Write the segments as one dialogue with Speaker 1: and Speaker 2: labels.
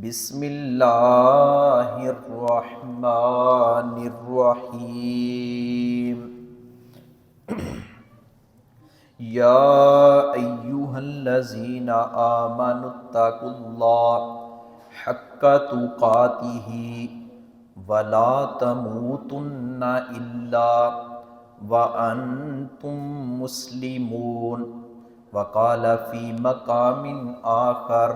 Speaker 1: بسم اللہ الرحمن الرحیم یا ایہا الذین آمنوا اتقوا اللہ حق تقاتہ ولا تموتن الا وانتم مسلمون وقال فی مقام آخر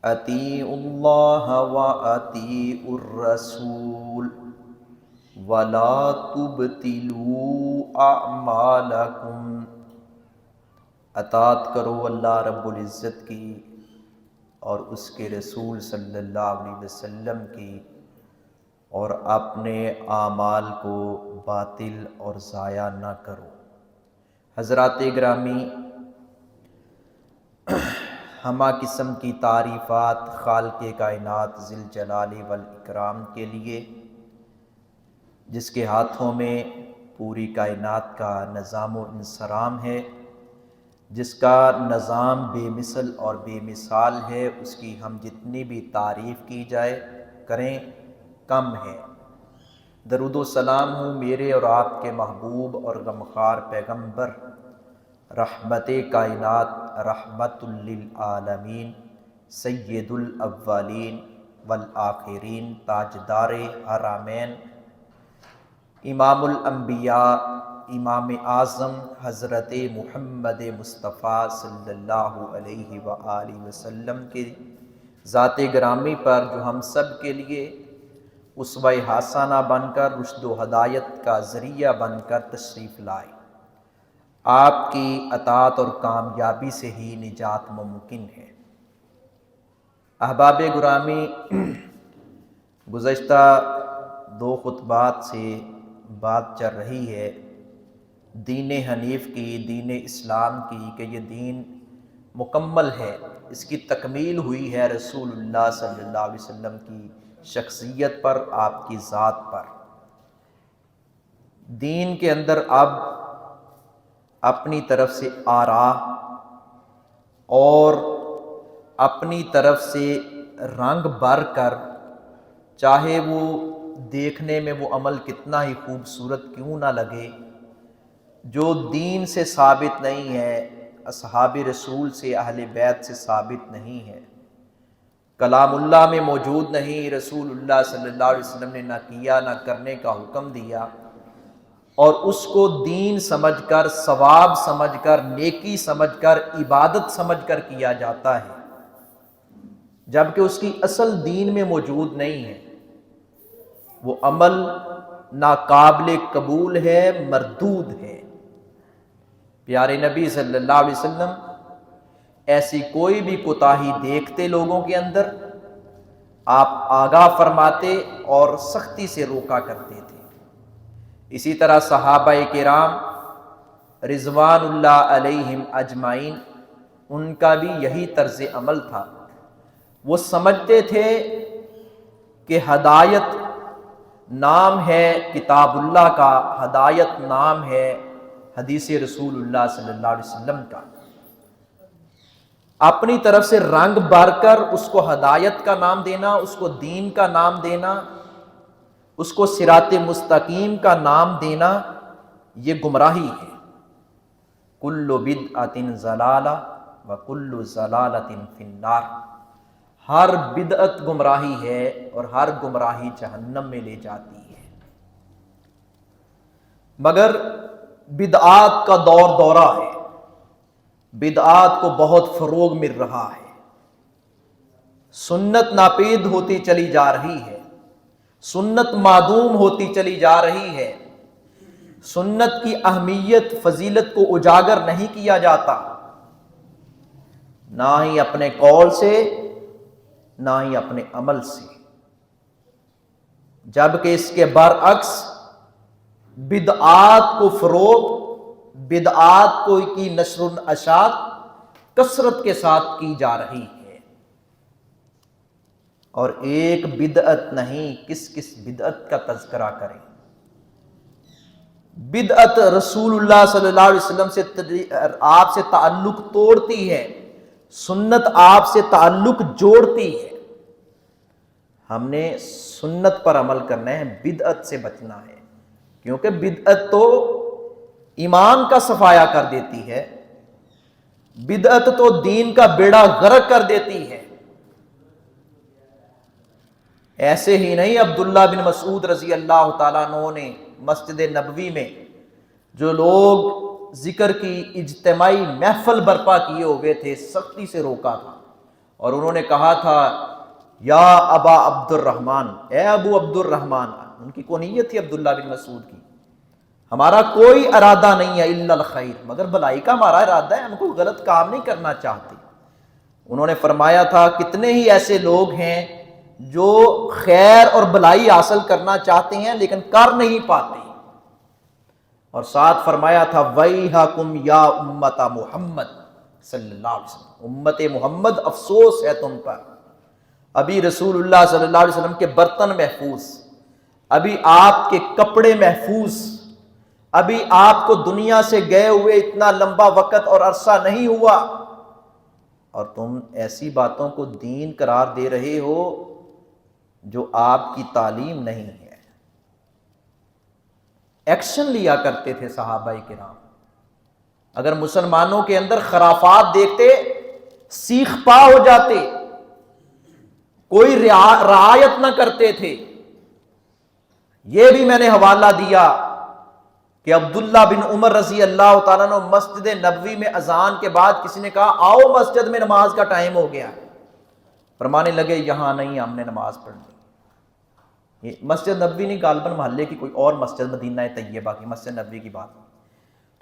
Speaker 1: اطیعوا اللہ واطیعوا الرسول ولا تبطلوا اعمالکم۔ اطاعت کرو اللہ رب العزت کی اور اس کے رسول صلی اللہ علیہ وسلم کی، اور اپنے اعمال کو باطل اور ضائع نہ کرو۔ حضرات گرامی، ہمہ قسم کی تعریفات خالق کائنات ذی الجلال والاکرام کے لیے، جس کے ہاتھوں میں پوری کائنات کا نظام و انصرام ہے، جس کا نظام بے مثل اور بے مثال ہے، اس کی ہم جتنی بھی تعریف کی جائے کریں کم ہے۔ درود و سلام ہوں میرے اور آپ کے محبوب اور غمخوار پیغمبر، رحمت کائنات، رحمت للعالمین، سید الاولین والآخرین، تاجدار حرمین، امام الانبیاء، امام اعظم حضرت محمد مصطفیٰ صلی اللہ علیہ وآلہ وسلم کے ذات گرامی پر، جو ہم سب کے لیے اسوہ حسنہ بن کر، رشد و ہدایت کا ذریعہ بن کر تشریف لائے۔ آپ کی اطاعت اور کامیابی سے ہی نجات ممکن ہے۔ احباب گرامی، گزشتہ 2 خطبات سے بات چل رہی ہے دین حنیف کی، دین اسلام کی، کہ یہ دین مکمل ہے، اس کی تکمیل ہوئی ہے رسول اللہ صلی اللہ علیہ وسلم کی شخصیت پر، آپ کی ذات پر۔ دین کے اندر اب اپنی طرف سے آراء اور اپنی طرف سے رنگ بھر کر، چاہے وہ دیکھنے میں وہ عمل کتنا ہی خوبصورت کیوں نہ لگے، جو دین سے ثابت نہیں ہے، اصحاب رسول سے، اہل بیت سے ثابت نہیں ہے، کلام اللہ میں موجود نہیں، رسول اللہ صلی اللہ علیہ وسلم نے نہ کیا نہ کرنے کا حکم دیا، اور اس کو دین سمجھ کر، ثواب سمجھ کر، نیکی سمجھ کر، عبادت سمجھ کر کیا جاتا ہے، جبکہ اس کی اصل دین میں موجود نہیں ہے، وہ عمل ناقابل قبول ہے، مردود ہے۔ پیارے نبی صلی اللہ علیہ وسلم ایسی کوئی بھی کوتاہی دیکھتے لوگوں کے اندر، آپ آگاہ فرماتے اور سختی سے روکا کرتے تھے۔ اسی طرح صحابہ کرام رضوان اللہ علیہم اجمعین، ان کا بھی یہی طرز عمل تھا۔ وہ سمجھتے تھے کہ ہدایت نام ہے کتاب اللہ کا، ہدایت نام ہے حدیث رسول اللہ صلی اللہ علیہ وسلم کا۔ اپنی طرف سے رنگ بھر کر اس کو ہدایت کا نام دینا، اس کو دین کا نام دینا، اس کو صراط مستقیم کا نام دینا، یہ گمراہی ہے۔ کل بدعۃ ضلالہ وکل ضلالۃ فی النار، ہر بدعت گمراہی ہے اور ہر گمراہی جہنم میں لے جاتی ہے۔ مگر بدعات کا دورہ ہے، بدعات کو بہت فروغ مل رہا ہے، سنت ناپید ہوتی چلی جا رہی ہے، سنت معدوم ہوتی چلی جا رہی ہے، سنت کی اہمیت فضیلت کو اجاگر نہیں کیا جاتا، نہ ہی اپنے قول سے نہ ہی اپنے عمل سے، جبکہ اس کے برعکس بدعات کو فروغ، بدعات کو کی نشر و اشاعت کثرت کے ساتھ کی جا رہی ہے۔ اور ایک بدعت نہیں، کس بدعت کا تذکرہ کریں۔ بدعت رسول اللہ صلی اللہ علیہ وسلم سے آپ سے تعلق توڑتی ہے، سنت آپ سے تعلق جوڑتی ہے، ہم نے سنت پر عمل کرنا ہے، بدعت سے بچنا ہے، کیونکہ بدعت تو ایمان کا صفایا کر دیتی ہے، بدعت تو دین کا بیڑا غرق کر دیتی ہے۔ ایسے ہی نہیں، عبداللہ بن مسعود رضی اللہ تعالیٰ عنہ نے مسجد نبوی میں جو لوگ ذکر کی اجتماعی محفل برپا کیے ہوئے تھے، سختی سے روکا تھا، اور انہوں نے کہا تھا یا ابا عبد الرحمن، اے ابو عبد الرحمن، ان کی کنیت تھی عبداللہ بن مسعود کی، ہمارا کوئی ارادہ نہیں ہے الا الخیر، مگر بھلائی کا ہمارا ارادہ ہے، ہم کو غلط کام نہیں کرنا چاہتے۔ انہوں نے فرمایا تھا کتنے ہی ایسے لوگ ہیں جو خیر اور بھلائی حاصل کرنا چاہتے ہیں لیکن کر نہیں پاتے، اور ساتھ فرمایا تھا وَيْحَكُمْ یا امت محمد صلی اللہ علیہ وسلم، امت محمد افسوس ہے تم پر، ابھی رسول اللہ صلی اللہ علیہ وسلم کے برتن محفوظ، ابھی آپ کے کپڑے محفوظ، ابھی آپ کو دنیا سے گئے ہوئے اتنا لمبا وقت اور عرصہ نہیں ہوا، اور تم ایسی باتوں کو دین قرار دے رہے ہو جو آپ کی تعلیم نہیں ہے۔ ایکشن لیا کرتے تھے صحابہ کرام، اگر مسلمانوں کے اندر خرافات دیکھتے سیخ پا ہو جاتے، کوئی رعایت نہ کرتے تھے۔ یہ بھی میں نے حوالہ دیا کہ عبداللہ بن عمر رضی اللہ تعالیٰ عنہ مسجد نبوی میں اذان کے بعد کسی نے کہا آؤ مسجد میں نماز کا ٹائم ہو گیا، فرمانے لگے یہاں نہیں، ہم نے نماز پڑھنی۔ یہ مسجد نبوی نہیں، غالباً محلے کی کوئی اور مسجد، مدینہ طیبہ کی مسجد نبوی کی بات۔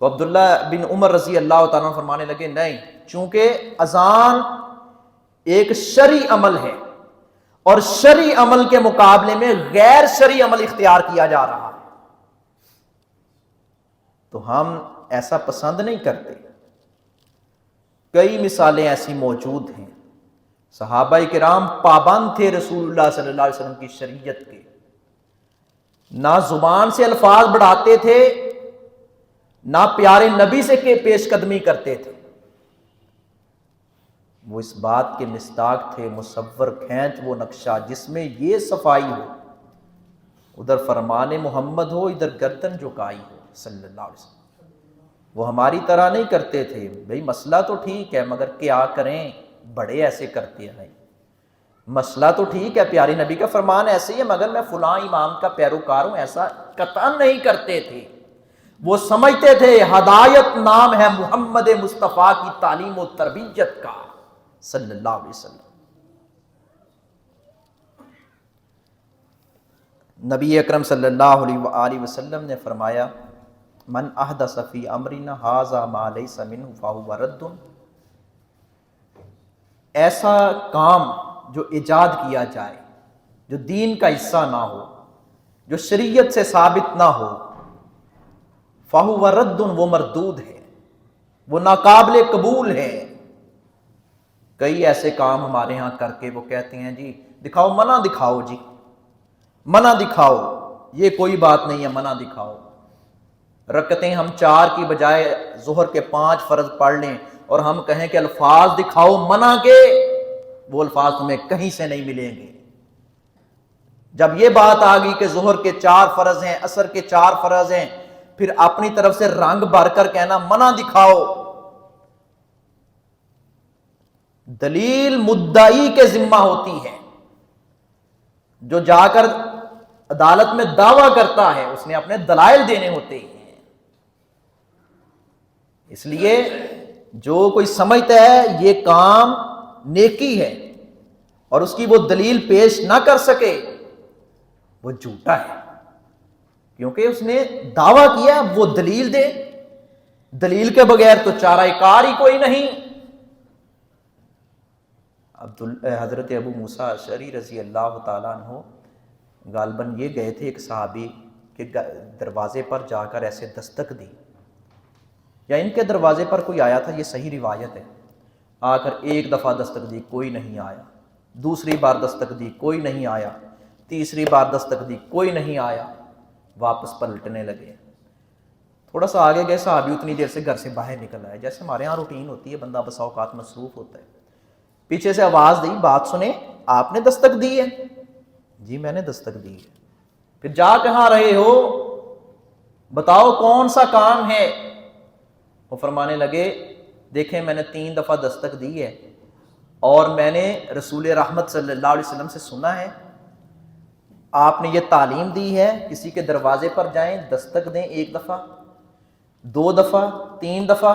Speaker 1: تو عبداللہ بن عمر رضی اللہ تعالیٰ عنہ فرمانے لگے نہیں، چونکہ اذان ایک شرعی عمل ہے اور شرعی عمل کے مقابلے میں غیر شرعی عمل اختیار کیا جا رہا ہے، تو ہم ایسا پسند نہیں کرتے۔ کئی مثالیں ایسی موجود ہیں، صحابہ کرام پابند تھے رسول اللہ صلی اللہ علیہ وسلم کی شریعت کے، نہ زبان سے الفاظ بڑھاتے تھے، نہ پیارے نبی سے پیش قدمی کرتے تھے، وہ اس بات کے مصداق تھے مصور کھینچ وہ نقشہ جس میں یہ صفائی ہو، ادھر فرمان محمد ہو ادھر گردن جھکائی ہو صلی اللہ علیہ وسلم۔ وہ ہماری طرح نہیں کرتے تھے، بھئی مسئلہ تو ٹھیک ہے مگر کیا کریں، بڑے ایسے کرتے ہیں، مسئلہ تو ٹھیک ہے پیارے نبی کا فرمان ایسے ہی ہے مگر میں فلاں امام کا پیروکار ہوں، ایسا قطعاً نہیں کرتے تھے۔ وہ سمجھتے تھے ہدایت نام ہے محمد مصطفیٰ کی تعلیم و تربیت کا صلی اللہ علیہ وسلم۔ نبی اکرم صلی اللہ علیہ وآلہ وسلم نے فرمایا من احدث فی امرنا ھذا ما لیس منہ فہو رد، ایسا کام جو ایجاد کیا جائے جو دین کا حصہ نہ ہو، جو شریعت سے ثابت نہ ہو، فہو رد، وہ مردود ہے، وہ ناقابل قبول ہے۔ کئی ایسے کام ہمارے ہاں کر کے وہ کہتے ہیں جی دکھاؤ، منع دکھاؤ، جی منع دکھاؤ، یہ کوئی بات نہیں ہے، منع دکھاؤ۔ رکعتیں ہم 4 کی بجائے ظہر کے 5 فرض پڑھ لیں اور ہم کہیں کہ الفاظ دکھاؤ منع کے، وہ الفاظ تمہیں کہیں سے نہیں ملیں گے۔ جب یہ بات آ گئی کہ ظہر کے 4 فرض ہیں، عصر کے 4 فرض ہیں، پھر اپنی طرف سے رنگ بھر کر کہنا منع دکھاؤ، دلیل مدعی کے ذمہ ہوتی ہے، جو جا کر عدالت میں دعویٰ کرتا ہے اس نے اپنے دلائل دینے ہوتے ہیں۔ اس لیے جو کوئی سمجھتا ہے یہ کام نیکی ہے اور اس کی وہ دلیل پیش نہ کر سکے وہ جھوٹا ہے، کیونکہ اس نے دعویٰ کیا، وہ دلیل دے، دلیل کے بغیر تو چارہ کار ہی کوئی نہیں۔ حضرت ابو موسیٰ اشعری رضی اللہ تعالیٰ عنہ غالباً یہ گئے تھے ایک صحابی کے دروازے پر جا کر ایسے دستک دی، یا ان کے دروازے پر کوئی آیا تھا، یہ صحیح روایت ہے، آ کر ایک دفعہ دستک دی کوئی نہیں آیا، دوسری بار دستک دی کوئی نہیں آیا، تیسری بار دستک دی کوئی نہیں آیا، واپس پلٹنے لگے۔ تھوڑا سا آگے گئے صحابی اتنی دیر سے گھر سے باہر نکل آئے، جیسے ہمارے ہاں روٹین ہوتی ہے، بندہ بسا اوقات مصروف ہوتا ہے، پیچھے سے آواز دی، بات سنیں، آپ نے دستک دی ہے؟ جی میں نے دستک دی ہے۔ پھر جا کہاں رہے ہو، بتاؤ کون سا کام ہے؟ وہ فرمانے لگے دیکھیں میں نے 3 دفعہ دستک دی ہے اور میں نے رسول رحمت صلی اللہ علیہ وسلم سے سنا ہے، آپ نے یہ تعلیم دی ہے کسی کے دروازے پر جائیں دستک دیں، 1 دفعہ 2 دفعہ 3 دفعہ،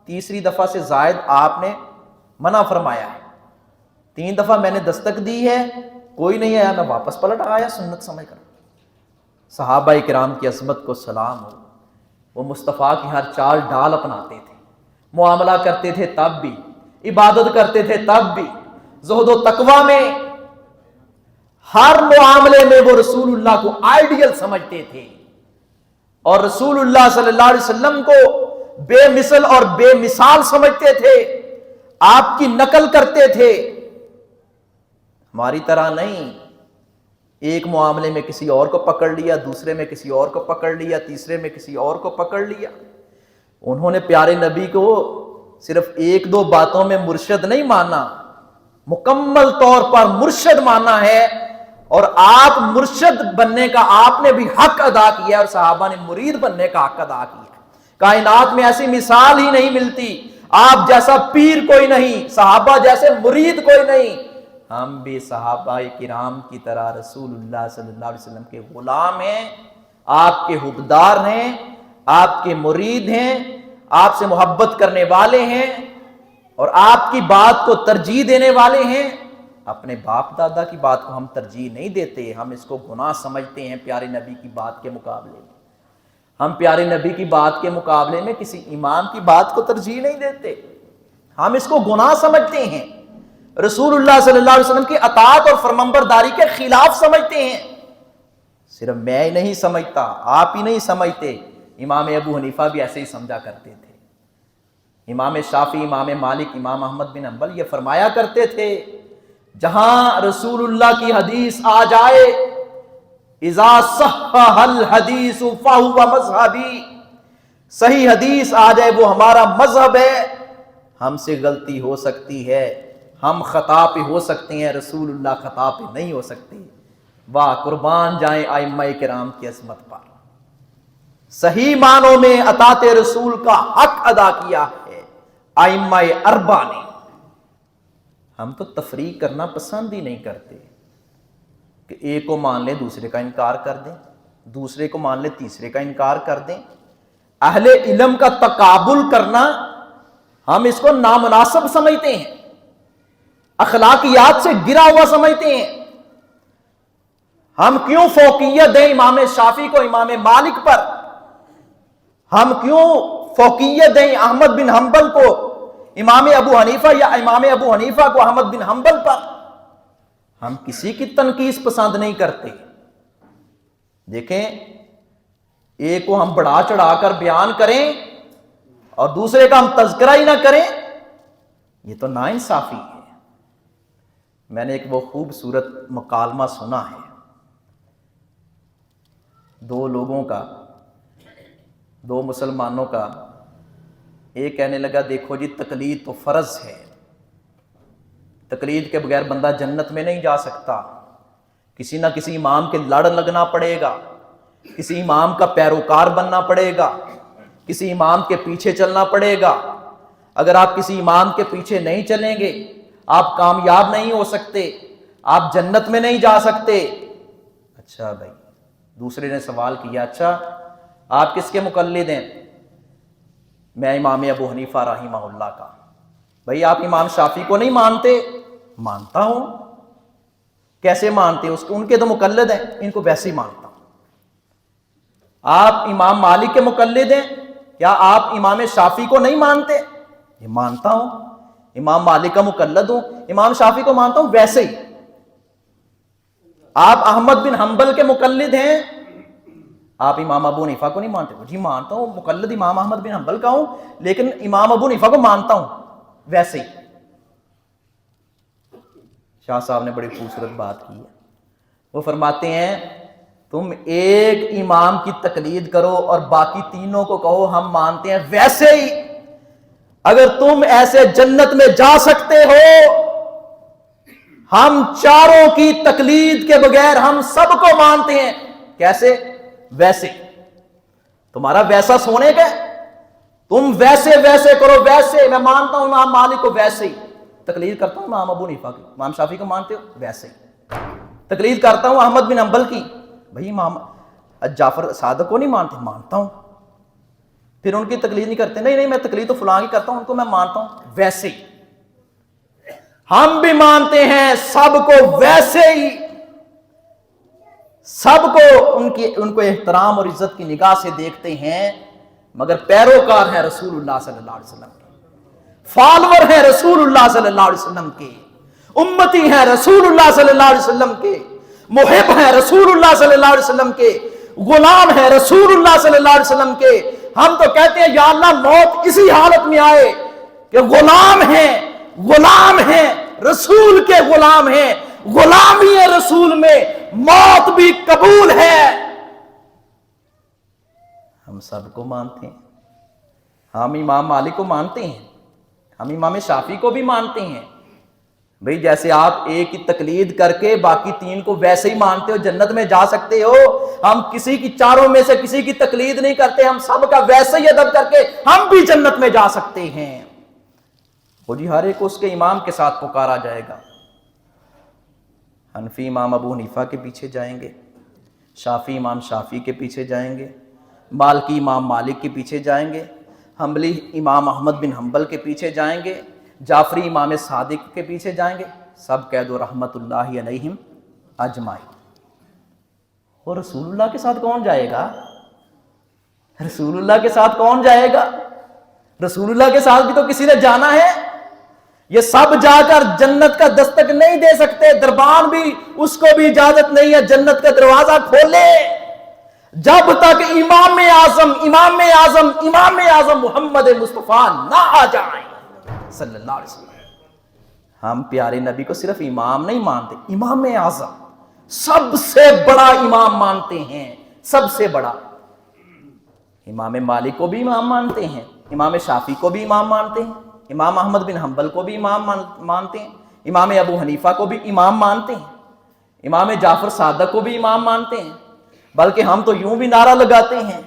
Speaker 1: تیسری دفعہ سے زائد آپ نے منع فرمایا ہے۔ 3 دفعہ میں نے دستک دی ہے، کوئی نہیں آیا، میں واپس پلٹ آیا سنت سمجھ کر۔ صحابہ کرام کی عظمت کو سلام ہو، وہ مصطفیٰ کی ہر چال ڈال اپناتے تھے، معاملہ کرتے تھے تب بھی، عبادت کرتے تھے تب بھی، زہد و تقوی میں ہر معاملے میں وہ رسول اللہ کو آئیڈیل سمجھتے تھے اور رسول اللہ صلی اللہ علیہ وسلم کو بے مثل اور بے مثال سمجھتے تھے، آپ کی نقل کرتے تھے۔ ہماری طرح نہیں، ایک معاملے میں کسی اور کو پکڑ لیا، دوسرے میں کسی اور کو پکڑ لیا، تیسرے میں کسی اور کو پکڑ لیا۔ انہوں نے پیارے نبی کو صرف 1-2 باتوں میں مرشد نہیں مانا، مکمل طور پر مرشد مانا ہے، اور آپ مرشد بننے کا آپ نے بھی حق ادا کیا اور صحابہ نے مرید بننے کا حق ادا کیا۔ کائنات میں ایسی مثال ہی نہیں ملتی، آپ جیسا پیر کوئی نہیں، صحابہ جیسے مرید کوئی نہیں۔ ہم بھی صحابہ کرام کی طرح رسول اللہ صلی اللہ علیہ وسلم کے غلام ہیں، آپ کے حبدار ہیں، آپ کے مرید ہیں، آپ سے محبت کرنے والے ہیں اور آپ کی بات کو ترجیح دینے والے ہیں۔ اپنے باپ دادا کی بات کو ہم ترجیح نہیں دیتے، ہم اس کو گناہ سمجھتے ہیں پیارے نبی کی بات کے مقابلے میں۔ ہم پیارے نبی کی بات کے مقابلے میں کسی امام کی بات کو ترجیح نہیں دیتے، ہم اس کو گناہ سمجھتے ہیں، رسول اللہ صلی اللہ علیہ وسلم کی اطاعت اور فرمانبرداری کے خلاف سمجھتے ہیں۔ صرف میں ہی نہیں سمجھتا، آپ ہی نہیں سمجھتے، امام ابو حنیفہ بھی ایسے ہی سمجھا کرتے تھے، امام شافعی، امام مالک، امام احمد بن حنبل یہ فرمایا کرتے تھے جہاں رسول اللہ کی حدیث آ جائے اذا صح الحدیث فہو مذہبی، صحیح حدیث آ جائے وہ ہمارا مذہب ہے۔ ہم سے غلطی ہو سکتی ہے، ہم خطا پہ ہو سکتے ہیں، رسول اللہ خطا پہ نہیں ہو سکتے۔ واہ، قربان جائیں ائمہ کرام کی عظمت پر، صحیح معنوں میں اطاعت رسول کا حق ادا کیا ہے ائمہ اربعہ نے۔ ہم تو تفریق کرنا پسند ہی نہیں کرتے کہ ایک کو مان لیں دوسرے کا انکار کر دیں، دوسرے کو مان لیں تیسرے کا انکار کر دیں۔ اہل علم کا تقابل کرنا ہم اس کو نامناسب سمجھتے ہیں، اخلاقیات سے گرا ہوا سمجھتے ہیں۔ ہم کیوں فوقیت دیں امام شافعی کو امام مالک پر، ہم کیوں فوقیت دیں احمد بن حنبل کو امام ابو حنیفہ یا امام ابو حنیفہ کو احمد بن حنبل پر؟ ہم کسی کی تنقیص پسند نہیں کرتے۔ دیکھیں، ایک کو ہم بڑھا چڑھا کر بیان کریں اور دوسرے کا ہم تذکرہ ہی نہ کریں، یہ تو ناانصافی ہے۔ میں نے ایک وہ خوبصورت مکالمہ سنا ہے، 2 لوگوں کا، 2 مسلمانوں کا۔ ایک کہنے لگا دیکھو جی تقلید تو فرض ہے، تقلید کے بغیر بندہ جنت میں نہیں جا سکتا، کسی نہ کسی امام کے لڑ لگنا پڑے گا، کسی امام کا پیروکار بننا پڑے گا، کسی امام کے پیچھے چلنا پڑے گا۔ اگر آپ کسی امام کے پیچھے نہیں چلیں گے آپ کامیاب نہیں ہو سکتے، آپ جنت میں نہیں جا سکتے۔ اچھا بھائی، دوسرے نے سوال کیا اچھا آپ کس کے مقلد ہیں؟ میں امام ابو حنیفہ رحمہ اللہ کا۔ بھائی آپ امام شافعی کو نہیں مانتے؟ مانتا ہوں۔ کیسے مانتے ہو؟ ان کے تو مقلد ہیں، ان کو ویسے ہی مانتا ہوں۔ آپ امام مالک کے مقلد ہیں، کیا آپ امام شافعی کو نہیں مانتے؟ یہ مانتا ہوں، امام مالک کا مقلد ہوں، امام شافعی کو مانتا ہوں ویسے ہی۔ آپ احمد بن حنبل کے مقلد ہیں، آپ امام ابو حنیفہ کو نہیں مانتے؟ جی مانتا ہوں، مقلد امام احمد بن حنبل کا ہوں، لیکن امام ابو حنیفہ کو مانتا ہوں ویسے ہی۔ شاہ صاحب نے بڑی خوبصورت بات کی ہے، وہ فرماتے ہیں تم ایک امام کی تقلید کرو اور باقی تینوں کو کہو ہم مانتے ہیں ویسے ہی۔ اگر تم ایسے جنت میں جا سکتے ہو ہم چاروں کی تقلید کے بغیر ہم سب کو مانتے ہیں. کیسے؟ ویسے. تمہارا ویسا سونے کا ہے، تم ویسے ویسے کرو. ویسے میں مانتا ہوں امام مالک کو، ویسے ہی تقلید کرتا ہوں امام ابو حنیفہ کی. امام شافعی کو مانتے ہو؟ ویسے ہی تقلید کرتا ہوں احمد بن حنبل کی. بھائی امام جعفر صادق کو نہیں مانتے؟ مانتا ہوں. پھر ان کی تقلید نہیں کرتے؟ نہیں میں تقلید تو فلاں کی کرتا ہوں، ان کو میں مانتا ہوں. ویسے ہی ہم بھی مانتے ہیں سب کو ویسے ہی، سب کو ان کو احترام اور عزت کی نگاہ سے دیکھتے ہیں، مگر پیروکار ہیں رسول اللہ صلی اللہ علیہ وسلم کے، فالور ہیں رسول اللہ صلی اللہ علیہ وسلم کے، امتی ہیں رسول اللہ صلی اللہ علیہ وسلم کے، محب ہیں رسول اللہ صلی اللہ علیہ وسلم کے، غلام ہیں رسول اللہ صلی اللہ علیہ وسلم کے. ہم تو کہتے ہیں یا اللہ موت اسی حالت میں آئے کہ غلام ہیں رسول کے، غلام ہیں، غلامی رسول میں موت بھی قبول ہے. ہم سب کو مانتے ہیں. ہم امام مالک کو مانتے ہیں، ہم امام شافعی کو بھی مانتے ہیں. بھئی جیسے آپ ایک کی تقلید کر کے باقی تین کو ویسے ہی مانتے ہو، جنت میں جا سکتے ہو، ہم کسی کی چاروں میں سے کسی کی تقلید نہیں کرتے، ہم سب کا ویسے ہی ادب کر کے ہم بھی جنت میں جا سکتے ہیں. وہ جی ہر ایک کو اس کے امام کے ساتھ پکارا جائے گا. حنفی امام ابو حنیفہ کے پیچھے جائیں گے، شافعی امام شافعی کے پیچھے جائیں گے، مالکی امام مالک کے پیچھے جائیں گے، حنبلی امام احمد بن حنبل کے پیچھے جائیں گے، جعفری امام صادق کے پیچھے جائیں گے. سب کہہ دو رحمت اللہ علیہم اجمعین. اور رسول اللہ کے ساتھ کون جائے گا؟ رسول اللہ کے ساتھ کون جائے گا؟ رسول اللہ کے ساتھ بھی تو کسی نے جانا ہے. یہ سب جا کر جنت کا دستک نہیں دے سکتے، دربان بھی اس کو بھی اجازت نہیں ہے جنت کا دروازہ کھولے جب تک امام اعظم محمد مصطفیٰ نہ آ جائیں صلی اللہ علیہ وسلم. ہم پیارے نبی کو صرف امام نہیں مانتے، امام اعظم سب سے بڑا امام مانتے ہیں، سب سے بڑا. امام مالک کو بھی امام مانتے ہیں، امام شافعی کو بھی امام مانتے ہیں، امام احمد بن حنبل کو بھی امام مانتے ہیں، امام ابو حنیفہ کو بھی امام مانتے ہیں، امام جعفر صادق کو بھی امام مانتے ہیں. بلکہ ہم تو یوں بھی نعرہ لگاتے ہیں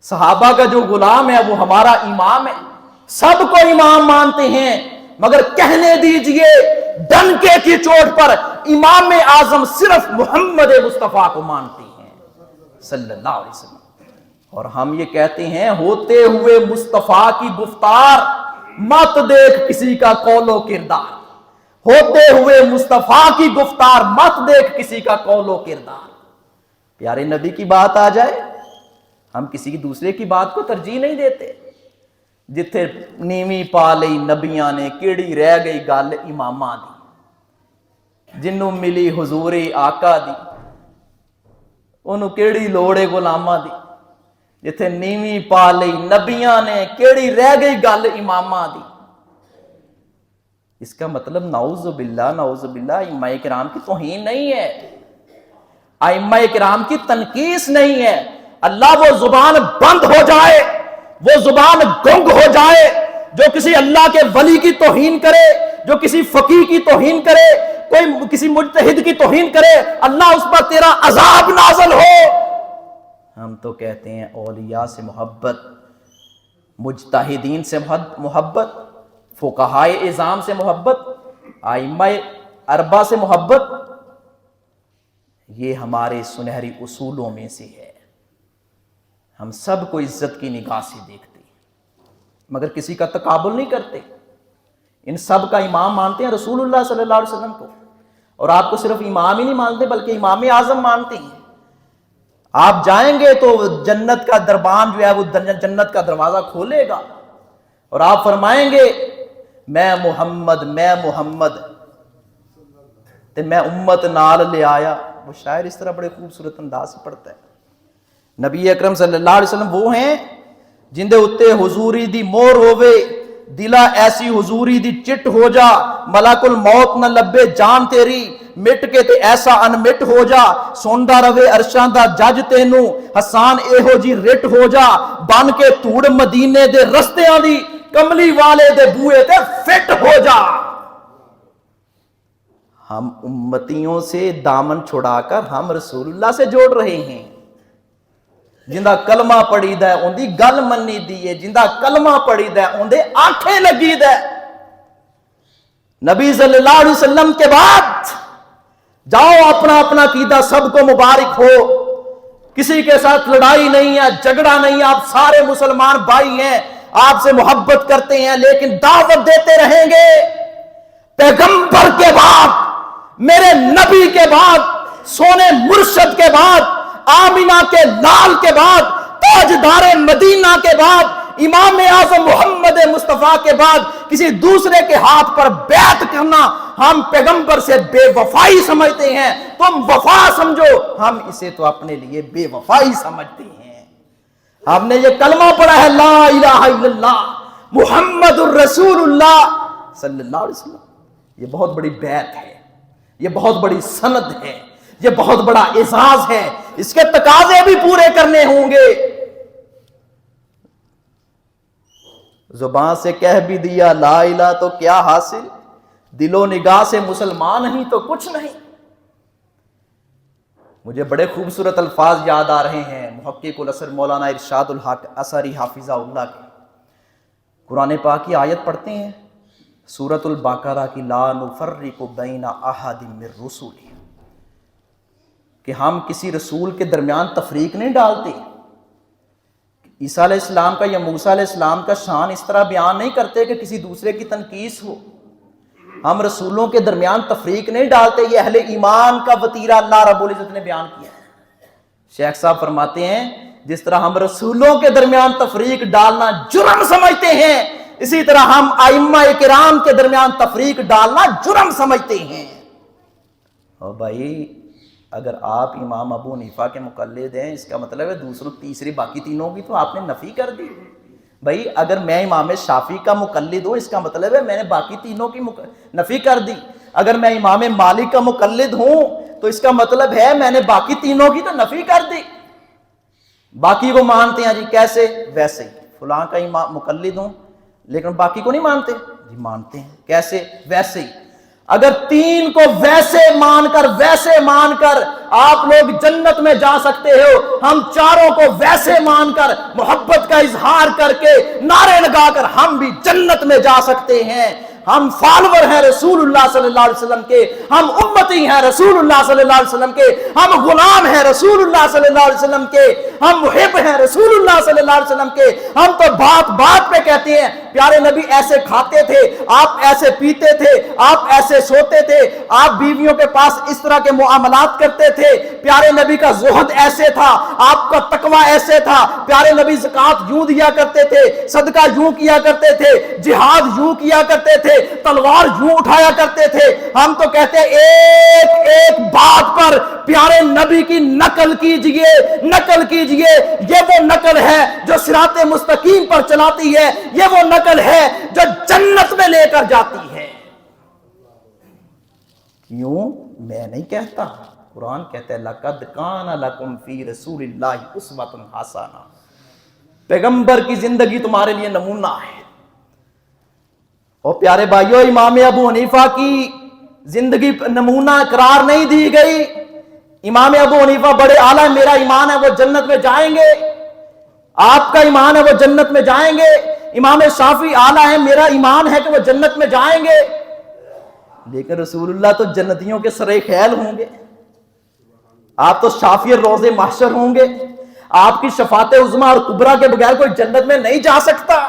Speaker 1: صحابہ کا جو غلام ہے وہ ہمارا امام ہے. سب کو امام مانتے ہیں، مگر کہنے دیجئے ڈنکے کی چوٹ پر امام اعظم صرف محمد مصطفیٰ کو مانتے ہیں صلی اللہ علیہ وسلم. اور ہم یہ کہتے ہیں ہوتے ہوئے مصطفیٰ کی گفتار مت دیکھ کسی کا قول و کردار. ہوتے ہوئے مصطفیٰ کی گفتار مت دیکھ کسی کا قول و کردار. پیارے نبی کی بات آ جائے ہم کسی دوسرے کی بات کو ترجیح نہیں دیتے. جتھے نیوی پا لئی نبیاں نے کیڑی رہ گئی گل اماماں دی، جنوں ملی حضور آقا دی انہوں کیڑی لوڑے غلاماں دی. جتھے نیوی پا لئی نبیاں نے کیڑی رہ گئی گل اماماں دی. اس کا مطلب نعوذ باللہ ائمہ کرام کی توہین نہیں ہے، ائمہ کرام کی تنقیص نہیں ہے. اللہ وہ زبان بند ہو جائے، وہ زبان گنگ ہو جائے جو کسی اللہ کے ولی کی توہین کرے، جو کسی فقیہ کی توہین کرے، کوئی کسی مجتہد کی توہین کرے، اللہ اس پر تیرا عذاب نازل ہو. ہم تو کہتے ہیں اولیاء سے محبت، مجتہدین سے محبت، فقہائے اعظام سے محبت، ائمہ اربعہ سے محبت، یہ ہمارے سنہری اصولوں میں سے ہے. ہم سب کو عزت کی نگاہ سے دیکھتے مگر کسی کا تقابل نہیں کرتے. ان سب کا امام مانتے ہیں رسول اللہ صلی اللہ علیہ وسلم کو. اور آپ کو صرف امام ہی نہیں مانتے بلکہ امام اعظم مانتے ہیں. آپ جائیں گے تو جنت کا دربان جو ہے وہ جنت کا دروازہ کھولے گا اور آپ فرمائیں گے میں محمد تے میں امت نال لے آیا. وہ شاعر اس طرح بڑے خوبصورت انداز سے پڑھتا ہے. نبی اکرم صلی اللہ علیہ وسلم وہ ہیں جن دے اتے حضوری دی مور ہووے، دلا ایسی حضوری دی چٹ ہو جا، ملک الموت نہ لبے جان تیری، مٹ کے تے ایسا انمٹ ہو جا، سوندا روے عرشاں دا جج تینوں، حسان ایہو جی رٹ ہو جا، بن کے دھوڑ مدینے دے رستیاں دی، کملی والے دے بوئے تے فٹ ہو جا. ہم امتیوں سے دامن چھڑا کر ہم رسول اللہ سے جوڑ رہے ہیں. جندہ کلمہ پڑھی دا ہے اندی گل منی دی ہے, جندہ کلمہ پڑھی دا ہے اندے آنکھیں لگی دا ہے. نبی صلی اللہ علیہ وسلم کے بعد جاؤ اپنا اپنا عقیدہ سب کو مبارک ہو, کسی کے ساتھ لڑائی نہیں ہے, جھگڑا نہیں ہے, آپ سارے مسلمان بھائی ہیں, آپ سے محبت کرتے ہیں, لیکن دعوت دیتے رہیں گے. پیغمبر کے بعد, میرے نبی کے بعد, سونے مرشد کے بعد, آمینہ کے لال کے بعد, تاجدار مدینہ کے بعد, امام اعظم محمد مصطفیٰ کے بعد کسی دوسرے کے ہاتھ پر بیعت کرنا ہم پیغمبر سے بے وفائی سمجھتے ہیں. تم وفا سمجھو, ہم اسے تو اپنے لیے بے وفائی سمجھتے ہیں. ہم نے یہ کلمہ پڑھا ہے لا الہ الا اللہ محمد الرسول اللہ صلی اللہ علیہ وسلم. یہ بہت بڑی بیعت ہے, یہ بہت بڑی سند ہے, یہ بہت بڑا اعزاز ہے, اس کے تقاضے بھی پورے کرنے ہوں گے. زبان سے کہہ بھی دیا لا الہ تو کیا حاصل, دل و نگاہ سے مسلمان ہی تو کچھ نہیں. مجھے بڑے خوبصورت الفاظ یاد آ رہے ہیں محقق العصر مولانا ارشاد الحق اثری حافظہ اللہ کے. قرآن پاک کی آیت پڑھتے ہیں سورۃ البقرہ کی, لا نفرق بین احد من رسولہ, کہ ہم کسی رسول کے درمیان تفریق نہیں ڈالتے. عیسیٰ علیہ السلام کا یا موسیٰ علیہ السلام کا شان اس طرح بیان نہیں کرتے کہ کسی دوسرے کی تنقیص ہو. ہم رسولوں کے درمیان تفریق نہیں ڈالتے. یہ اہل ایمان کا وتیرہ اللہ رب العزت نے بیان کیا. شیخ صاحب فرماتے ہیں جس طرح ہم رسولوں کے درمیان تفریق ڈالنا جرم سمجھتے ہیں, اسی طرح ہم ائمہ کرام کے درمیان تفریق ڈالنا جرم سمجھتے ہیں. اور بھائی اگر آپ امام ابو حنیفہ کے مقلد ہیں, اس کا مطلب ہے دوسروں تیسری باقی تینوں کی تو آپ نے نفی کر دی. بھائی اگر میں امام شافعی کا مقلد ہوں, اس کا مطلب ہے میں نے باقی تینوں کی نفی کر دی. اگر میں امام مالک کا مقلد ہوں تو اس کا مطلب ہے میں نے باقی تینوں کی تو نفی کر دی. باقی کو مانتے ہیں جی, کیسے؟ ویسے ہی. فلاں کا امام مقلد ہوں لیکن باقی کو نہیں مانتے جی, مانتے ہیں. کیسے؟ ویسے ہی. اگر تین کو ویسے مان کر آپ لوگ جنت میں جا سکتے ہو, ہم چاروں کو ویسے مان کر محبت کا اظہار کر کے نعرے لگا کر ہم بھی جنت میں جا سکتے ہیں. ہم فالور ہیں رسول اللہ صلی اللہ علیہ وسلم کے, ہم امتی ہیں رسول اللہ صلی اللہ علیہ وسلم کے, ہم غلام ہیں رسول اللہ صلی اللہ علیہ وسلم کے, ہم محب ہیں رسول اللہ صلی اللہ علیہ وسلم کے. ہم تو بات بات پہ کہتے ہیں پیارے نبی ایسے کھاتے تھے, آپ ایسے پیتے تھے, آپ ایسے سوتے تھے, آپ بیویوں کے پاس اس طرح کے معاملات کرتے تھے, پیارے نبی کا زہد ایسے تھا, آپ کا تقوی ایسے تھا, پیارے نبی زکوٰۃ یوں دیا کرتے تھے, صدقہ یوں کیا کرتے تھے, جہاد یوں کیا کرتے تھے, تلوار یوں اٹھایا کرتے تھے. ہم تو کہتے ہیں ایک ایک بات پر پیارے نبی کی نقل کیجئے, نقل کیجئے. یہ وہ نقل ہے جو صراط مستقیم پر چلاتی ہے, یہ وہ نقل ہے جو جنت میں لے کر جاتی ہے. کیوں؟ میں نہیں کہتا, قرآن کہتا ہے لَقَدْ كَانَ لَكُمْ فِي رَسُولِ اللَّهِ أُسْوَةٌ حَسَنَةٌ, پیغمبر کی زندگی تمہارے لیے نمونہ ہے. اور پیارے بھائیو, امام ابو حنیفہ کی زندگی نمونہ قرار نہیں دی گئی. امام ابو حنیفہ بڑے اعلیٰ, میرا ایمان ہے وہ جنت میں جائیں گے, آپ کا ایمان ہے وہ جنت میں جائیں گے. امام شافعی اعلیٰ ہے, میرا ایمان ہے کہ وہ جنت میں جائیں گے. لیکن رسول اللہ تو جنتیوں کے سرے خیل ہوں گے, آپ تو شافعی روز محشر ہوں گے. آپ کی شفاعت عظمیٰ اور کبریٰ کے بغیر کوئی جنت میں نہیں جا سکتا.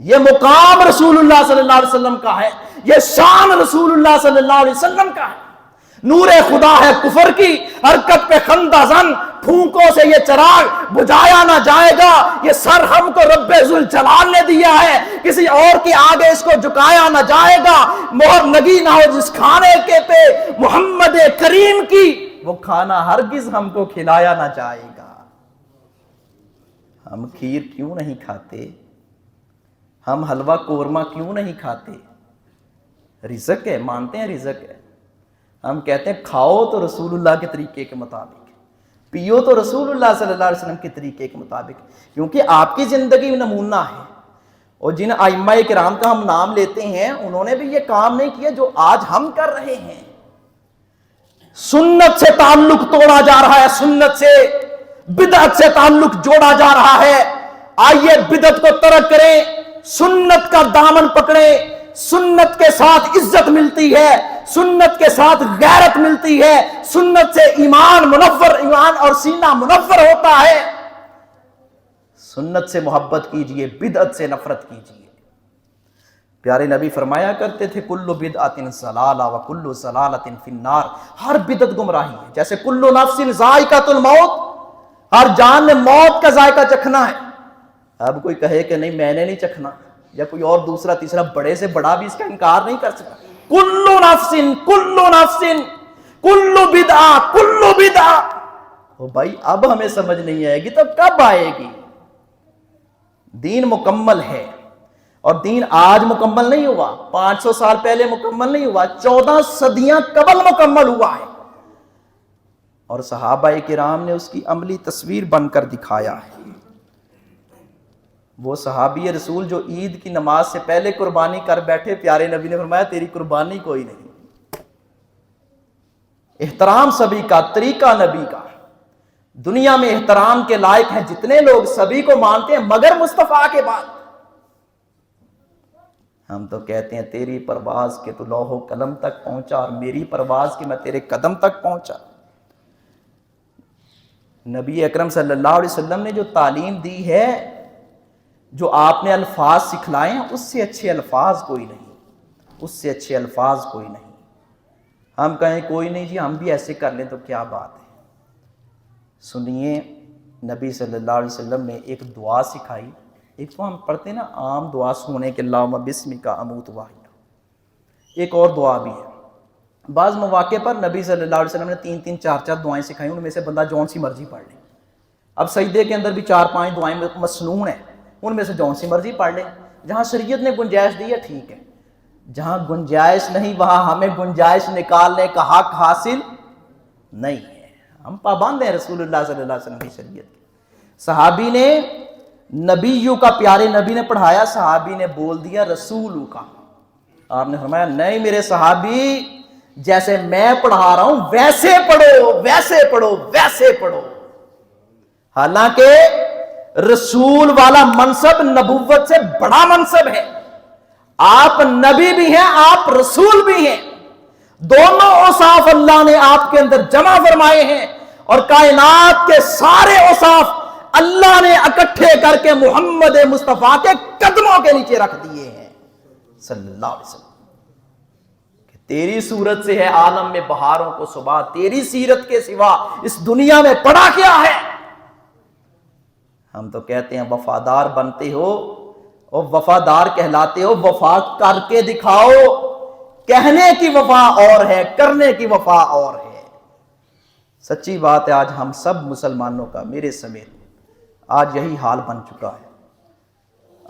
Speaker 1: یہ مقام رسول اللہ صلی اللہ علیہ وسلم کا ہے, یہ شان رسول اللہ صلی اللہ علیہ وسلم کا ہے. نور خدا ہے کفر کی حرکت پہ خندہ زن, پھونکوں سے یہ چراغ بجھایا نہ جائے گا. یہ سر ہم کو رب ذوالجلال نے دیا ہے, کسی اور کے آگے اس کو جھکایا نہ جائے گا. مہر لگی نہ ہو جس کھانے کے پہ محمد کریم کی, وہ کھانا ہرگز ہم کو کھلایا نہ جائے گا. ہم کھیر کیوں نہیں کھاتے, ہم حلوہ قورمہ کیوں نہیں کھاتے؟ رزق ہے, مانتے ہیں رزق ہے. ہم کہتے ہیں کھاؤ تو رسول اللہ کے طریقے کے مطابق, پیو تو رسول اللہ صلی اللہ علیہ وسلم کے طریقے کے مطابق, کیونکہ آپ کی زندگی نمونہ ہے. اور جن ائمہ کرام کا ہم نام لیتے ہیں انہوں نے بھی یہ کام نہیں کیا جو آج ہم کر رہے ہیں. سنت سے تعلق توڑا جا رہا ہے, سنت سے بدعت سے تعلق جوڑا جا رہا ہے. آئیے بدعت کو ترک کریں, سنت کا دامن پکڑیں. سنت کے ساتھ عزت ملتی ہے, سنت کے ساتھ غیرت ملتی ہے, سنت سے ایمان اور سینہ منور ہوتا ہے. سنت سے محبت کیجئے, بدعت سے نفرت کیجئے. پیارے نبی فرمایا کرتے تھے کل بدعت ضلالہ وکل ضلالۃ فی النار. ہر بدعت گمراہی ہے. جیسے کل نفس ذائقۃ الموت, ہر جان نے موت کا ذائقہ چکھنا ہے. اب کوئی کہے کہ نہیں میں نے نہیں چکھنا, یا کوئی اور دوسرا تیسرا بڑے سے بڑا بھی اس کا انکار نہیں کر سکتا. کل نفس کل بدعہ. او بھائی اب ہمیں سمجھ نہیں آئے گی تو کب آئے گی؟ دین مکمل ہے, اور دین آج مکمل نہیں ہوا, 500 سال پہلے مکمل نہیں ہوا, 14 صدیاں قبل مکمل ہوا ہے. اور صحابہ کرام نے اس کی عملی تصویر بن کر دکھایا ہے. وہ صحابی رسول جو عید کی نماز سے پہلے قربانی کر بیٹھے, پیارے نبی نے فرمایا تیری قربانی کوئی نہیں. احترام سبھی کا, طریقہ نبی کا. دنیا میں احترام کے لائق ہیں جتنے لوگ, سبھی کو مانتے ہیں مگر مصطفیٰ کے بعد. ہم تو کہتے ہیں تیری پرواز کے تو لوح و قلم تک پہنچا, اور میری پرواز کے میں تیرے قدم تک پہنچا. نبی اکرم صلی اللہ علیہ وسلم نے جو تعلیم دی ہے, جو آپ نے الفاظ سکھلائے ہیں, اس سے اچھے الفاظ کوئی نہیں, اس سے اچھے الفاظ کوئی نہیں. ہم کہیں کوئی نہیں جی ہم بھی ایسے کر لیں تو کیا بات ہے. سنیے, نبی صلی اللہ علیہ وسلم نے ایک دعا سکھائی. ایک تو ہم پڑھتے ہیں نا عام دعا سونے کے اللہم بسمک اموت واحیا, ایک اور دعا بھی ہے. بعض مواقع پر نبی صلی اللہ علیہ وسلم نے 3 4 دعائیں سکھائیں, ان میں سے بندہ جون سی مرضی پڑھ لے. اب سجدے کے اندر بھی 4 5 دعائیں مسنون ہیں, ان میں سے جون سی مرضی پڑھ لیں. جہاں شریعت نے گنجائش دی ہے ٹھیک ہے, جہاں گنجائش نہیں وہاں ہمیں گنجائش نکالنے کا حق حاصل نہیں ہے. ہم پابند ہیں رسول اللہ صلی اللہ علیہ وسلم کی شریعت کے. صحابی نے نبیوں کا, پیارے نبی نے پڑھایا, صحابی نے بول دیا رسولوں کا. آپ نے فرمایا نہیں میرے صحابی, جیسے میں پڑھا رہا ہوں ویسے پڑھو, ویسے پڑھو, ویسے پڑھو. حالانکہ رسول والا منصب نبوت سے بڑا منصب ہے. آپ نبی بھی ہیں, آپ رسول بھی ہیں. دونوں اوصاف اللہ نے آپ کے اندر جمع فرمائے ہیں, اور کائنات کے سارے اوصاف اللہ نے اکٹھے کر کے محمد مصطفیٰ کے قدموں کے نیچے رکھ دیے ہیں صلی اللہ علیہ وسلم. کہ تیری صورت سے ہے عالم میں بہاروں کو صبح, تیری سیرت کے سوا اس دنیا میں پڑا کیا ہے. ہم تو کہتے ہیں وفادار بنتے ہو اور وفادار کہلاتے ہو, وفا کر کے دکھاؤ. کہنے کی وفا اور ہے, کرنے کی وفا اور ہے. سچی بات ہے, آج ہم سب مسلمانوں کا, میرے سمیت, آج یہی حال بن چکا ہے.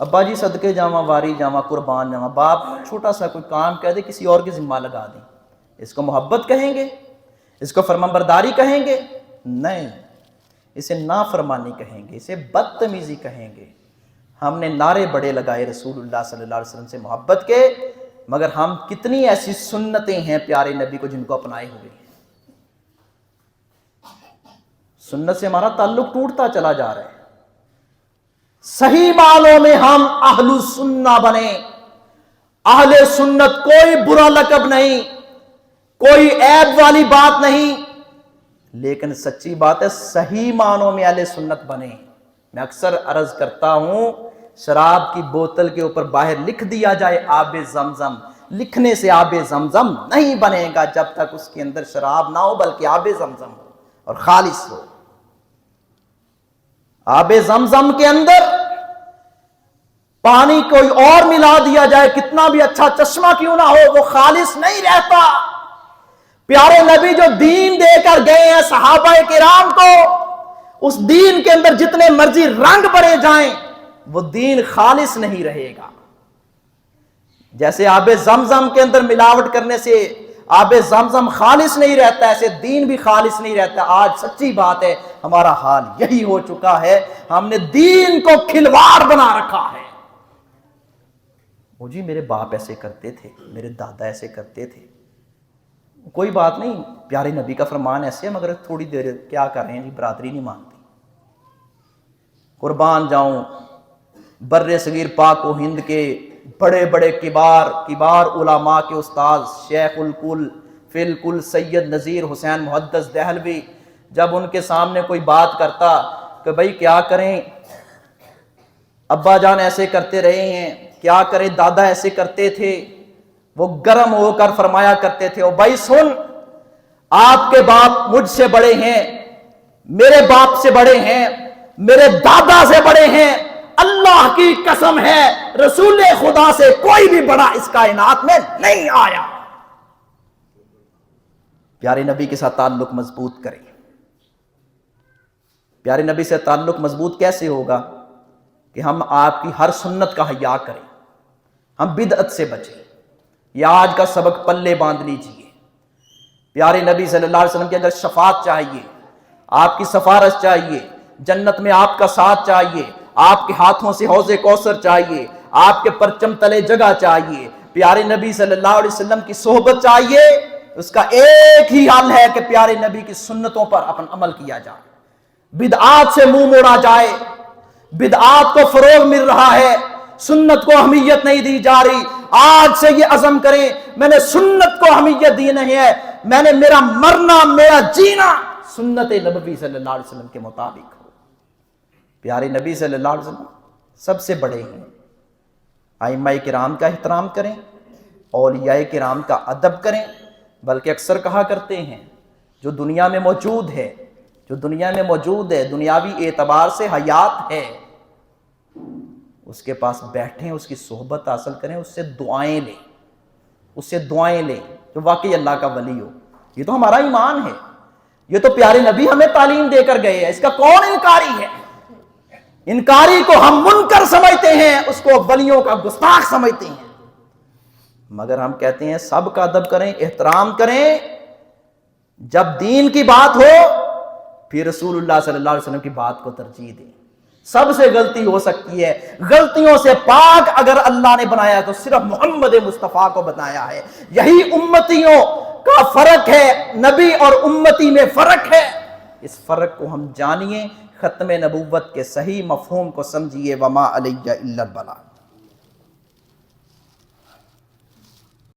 Speaker 1: ابا جی صدقے جاواں, واری جاواں, قربان جاواں, باپ چھوٹا سا کوئی کام کہہ دے کسی اور کی ذمہ لگا دیں. اس کو محبت کہیں گے, اس کو فرمانبرداری کہیں گے؟ نہیں, اسے نافرمانی کہیں گے, اسے بدتمیزی کہیں گے. ہم نے نعرے بڑے لگائے رسول اللہ صلی اللہ علیہ وسلم سے محبت کے, مگر ہم کتنی ایسی سنتیں ہیں پیارے نبی کو جن کو اپنائے ہوئے ہیں. سنت سے ہمارا تعلق ٹوٹتا چلا جا رہا ہے. صحیح معنوں میں ہم اہل سنہ بنے. اہل سنت کوئی برا لقب نہیں, کوئی عیب والی بات نہیں, لیکن سچی بات ہے صحیح معنوں میں اہل سنت بنے. میں اکثر عرض کرتا ہوں, شراب کی بوتل کے اوپر باہر لکھ دیا جائے آب زمزم, لکھنے سے آب زمزم نہیں بنے گا جب تک اس کے اندر شراب نہ ہو بلکہ آب زمزم ہو اور خالص ہو. آب زمزم کے اندر پانی کوئی اور ملا دیا جائے, کتنا بھی اچھا چشمہ کیوں نہ ہو, وہ خالص نہیں رہتا. پیارے نبی جو دین دے کر گئے ہیں صحابہ کرام کو, اس دین کے اندر جتنے مرضی رنگ بھرے جائیں وہ دین خالص نہیں رہے گا. جیسے آب زمزم کے اندر ملاوٹ کرنے سے آب زمزم خالص نہیں رہتا, ایسے دین بھی خالص نہیں رہتا. آج سچی بات ہے ہمارا حال یہی ہو چکا ہے, ہم نے دین کو کھلواڑ بنا رکھا ہے. وہ جی میرے باپ ایسے کرتے تھے، میرے دادا ایسے کرتے تھے. کوئی بات نہیں، پیارے نبی کا فرمان ایسے ہے، مگر تھوڑی دیر کیا کر رہے ہیں جی، برادری نہیں مانتی. قربان جاؤں بر صغیر پاک و ہند کے بڑے بڑے کبار علماء کے استاد شیخ الکل فی الکل سید نذیر حسین محدث دہلوی، جب ان کے سامنے کوئی بات کرتا کہ بھائی کیا کریں، ابا جان ایسے کرتے رہے ہیں، کیا کریں، دادا ایسے کرتے تھے، وہ گرم ہو کر فرمایا کرتے تھے، او بھائی سن، آپ کے باپ مجھ سے بڑے ہیں، میرے باپ سے بڑے ہیں، میرے دادا سے بڑے ہیں، اللہ کی قسم ہے رسول خدا سے کوئی بھی بڑا اس کائنات میں نہیں آیا. پیارے نبی کے ساتھ تعلق مضبوط کریں. پیارے نبی سے تعلق مضبوط کیسے ہوگا؟ کہ ہم آپ کی ہر سنت کا حیا کریں، ہم بدعت سے بچیں. یہ آج کا سبق پلے باندھ لیجئے. پیارے نبی صلی اللہ علیہ وسلم کی اگر شفاعت چاہیے، آپ کی سفارش چاہیے، جنت میں آپ کا ساتھ چاہیے، آپ کے ہاتھوں سے حوض کوثر چاہیے، آپ کے پرچم تلے جگہ چاہیے، پیارے نبی صلی اللہ علیہ وسلم کی صحبت چاہیے، اس کا ایک ہی حل ہے کہ پیارے نبی کی سنتوں پر اپن عمل کیا جائے، بدعات سے منہ موڑا جائے. بدعات کو فروغ مل رہا ہے، سنت کو اہمیت نہیں دی جا رہی. آج سے یہ عزم کریں میں نے سنت کو اہمیت دی نہیں ہے، میں نے میرا مرنا میرا جینا سنت نبوی صلی اللہ علیہ وسلم کے مطابق ہو. پیارے نبی صلی اللہ علیہ وسلم سب سے بڑے ہیں. ائمہ کرام کا احترام کریں، اولیاء کرام کا ادب کریں. بلکہ اکثر کہا کرتے ہیں جو دنیا میں موجود ہے، دنیاوی اعتبار سے حیات ہے، اس کے پاس بیٹھیں، اس کی صحبت حاصل کریں، اس سے دعائیں لیں جو واقعی اللہ کا ولی ہو. یہ تو ہمارا ایمان ہے، یہ تو پیارے نبی ہمیں تعلیم دے کر گئے ہیں. اس کا کون انکاری ہے؟ انکاری کو ہم منکر سمجھتے ہیں، اس کو ولیوں کا گستاخ سمجھتے ہیں. مگر ہم کہتے ہیں سب کا ادب کریں، احترام کریں. جب دین کی بات ہو پھر رسول اللہ صلی اللہ علیہ وسلم کی بات کو ترجیح دیں. سب سے غلطی ہو سکتی ہے، غلطیوں سے پاک اگر اللہ نے بنایا تو صرف محمد مصطفیٰ کو بنایا ہے. یہی امتیوں کا فرق ہے، نبی اور امتی میں فرق ہے. اس فرق کو ہم جانیے، ختم نبوت کے صحیح مفہوم کو سمجھیے. وما علیہ الا البلاغ.